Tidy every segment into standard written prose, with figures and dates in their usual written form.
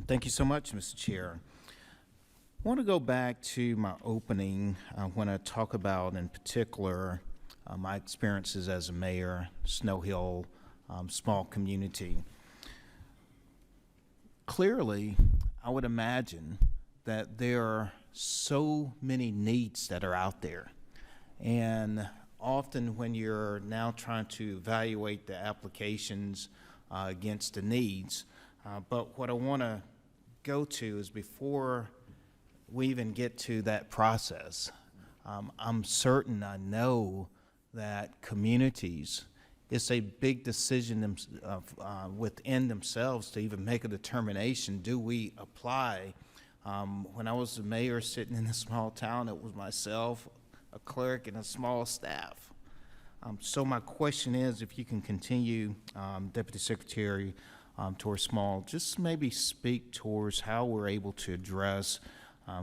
Thank you so much, Mr. Chair. I want to go back to my opening when I talk about, in particular, my experiences as a mayor, Snow Hill, small community. Clearly, I would imagine that there are so many needs that are out there. And often when you're now trying to evaluate the applications against the needs, but what I want to go to is before we even get to that process, I'm certain, I know that communities, it's a big decision within themselves to even make a determination, do we apply? When I was the mayor sitting in a small town, it was myself, a clerk, and a small staff. So my question is, if you can continue, Deputy Secretary, towards small, just maybe speak towards how we're able to address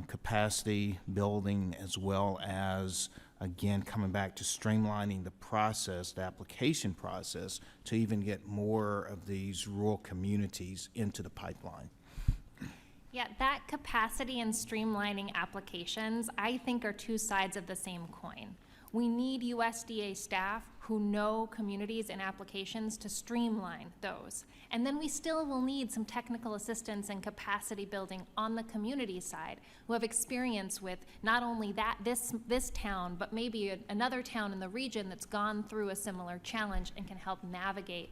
capacity building, as well as, again, coming back to streamlining the process, the application process, to even get more of these rural communities into the pipeline. Yeah, that capacity and streamlining applications, I think, are two sides of the same coin. We need USDA staff who know communities and applications to streamline those. And then we still will need some technical assistance and capacity building on the community side who have experience with not only this town, but maybe another town in the region that's gone through a similar challenge and can help navigate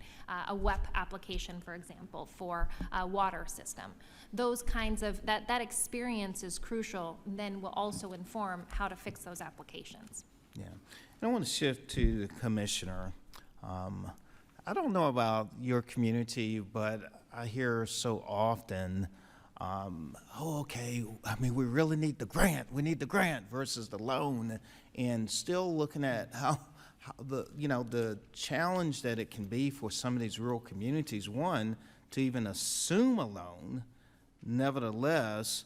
a WEP application, for example, for a water system. Those kinds of, that experience is crucial, and then will also inform how to fix those applications. Yeah, and I want to shift to the commissioner. I don't know about your community, but I hear so often, oh, okay, I mean, we really need the grant. We need the grant versus the loan, and still looking at how the challenge that it can be for some of these rural communities. One, to even assume a loan, nevertheless.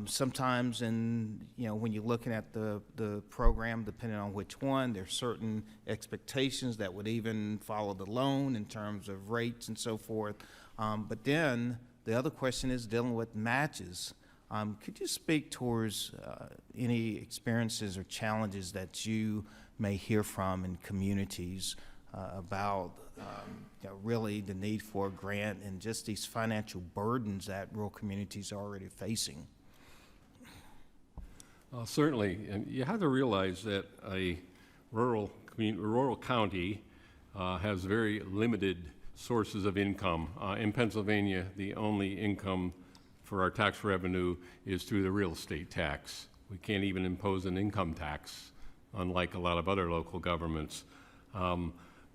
Sometimes when you're looking at the program, depending on which one, there's certain expectations that would even follow the loan in terms of rates and so forth. But then the other question is dealing with matches. Could you speak towards any experiences or challenges that you may hear from in communities about really the need for a grant and just these financial burdens that rural communities are already facing? Certainly, and you have to realize that a rural county has very limited sources of income. In Pennsylvania, the only income for our tax revenue is through the real estate tax. We can't even impose an income tax, unlike a lot of other local governments.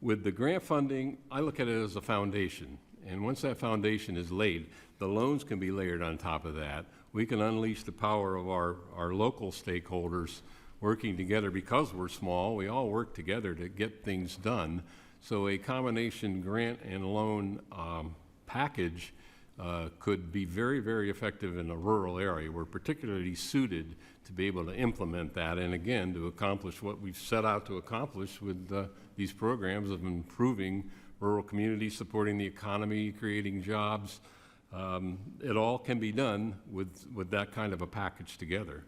With the grant funding, I look at it as a foundation. And once that foundation is laid, the loans can be layered on top of that. We can unleash the power of our local stakeholders working together. Because we're small, we all work together to get things done. So a combination grant and loan package could be very, very effective in a rural area. We're particularly suited to be able to implement that, and again, to accomplish what we've set out to accomplish with these programs of improving rural communities, supporting the economy, creating jobs. It all can be done with that kind of a package together.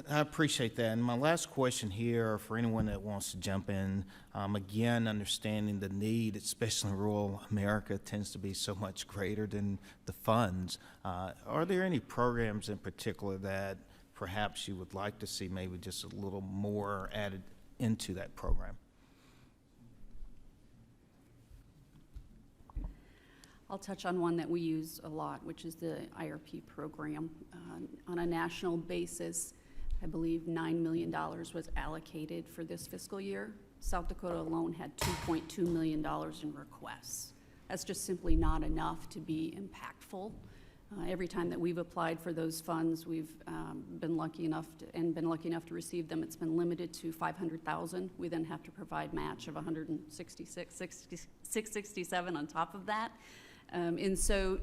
I appreciate that. And my last question here, for anyone that wants to jump in, again, understanding the need, especially in rural America, tends to be so much greater than the funds. Are there any programs in particular that perhaps you would like to see maybe just a little more added into that program? I'll touch on one that we use a lot, which is the IRP program. On a national basis, I believe $9 million was allocated for this fiscal year. South Dakota alone had $2.2 million in requests. That's just simply not enough to be impactful. Every time that we've applied for those funds, we've been lucky enough to receive them. It's been limited to $500,000. We then have to provide match of $667 on top of that. And so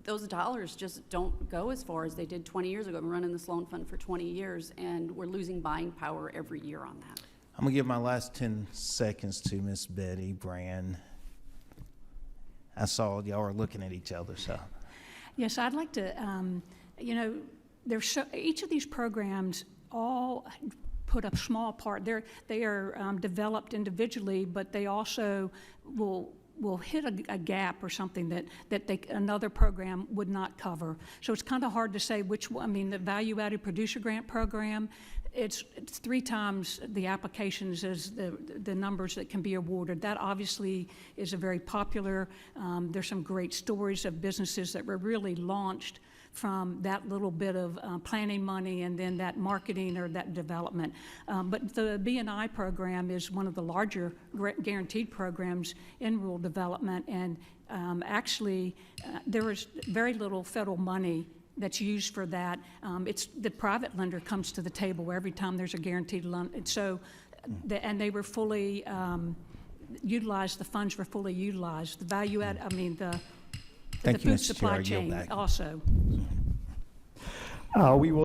those dollars just don't go as far as they did 20 years ago. I've been running this loan fund for 20 years, and we're losing buying power every year on that. I'm gonna give my last 10 seconds to Miss Betty Brand. I saw y'all were looking at each other, so. Yes, I'd like to, you know, each of these programs all put a small part. They are developed individually, but they also will hit a gap or something that another program would not cover. So it's kind of hard to say which one. I mean, the Value-Added Producer Grant Program, it's 3 times the applications as the numbers that can be awarded. That obviously is a very popular. There's some great stories of businesses that were really launched from that little bit of planning money and then that marketing or that development. But the B&I program is one of the larger guaranteed programs in rural development, and actually there is very little federal money that's used for that. It's the private lender comes to the table every time there's a guaranteed loan. And so, and they were fully utilized, the funds were fully utilized. The value add, I mean, the Thank you, food Mr. supply Chair. I yield chain back. also. We will